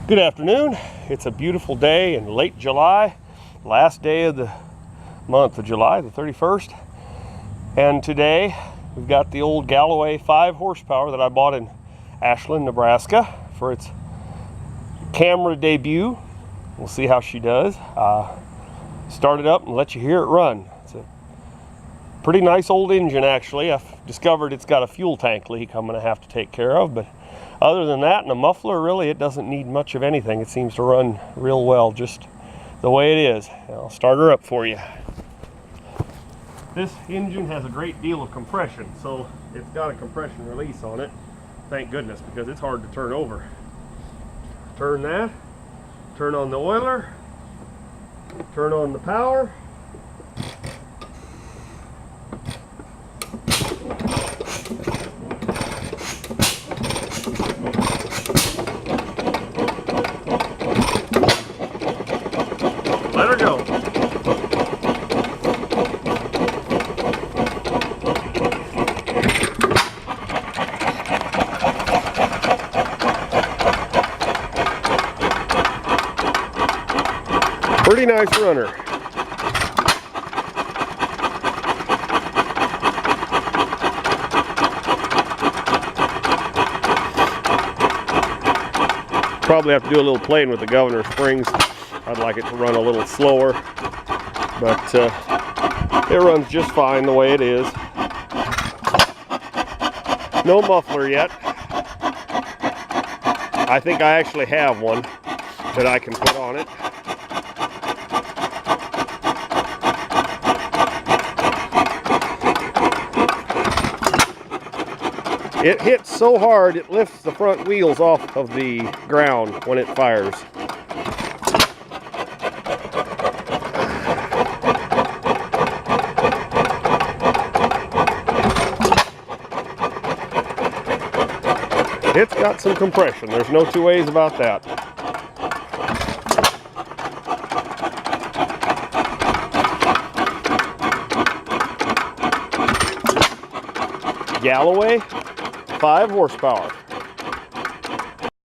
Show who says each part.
Speaker 1: Good afternoon. It's a beautiful day in late July, last day of the month of July, the 31st. And today we've got the old Galloway 5 horsepower that I bought in Ashland, Nebraska for its camera debut. We'll see how she does. Start it up and let you hear it run. It's a pretty nice old engine, actually. I've discovered it's got a fuel tank leak I'm going to have to take care of, but other than that, and a muffler, really, it doesn't need much of anything. It seems to run real well, just the way it is. I'll start her up for you. This engine has a great deal of compression, so it's got a compression release on it. Thank goodness, because it's hard to turn over. Turn that, turn on the oiler, turn on the power. Let her go. Pretty nice runner. Probably have to do a little playing with the governor springs. I'd like it to run a little slower, but it runs just fine the way it is. No muffler yet. I think I actually have one that I can put on it. It hits so hard it lifts the front wheels off of the ground when it fires. It's got some compression, there's no two ways about that. Galloway 5 horsepower.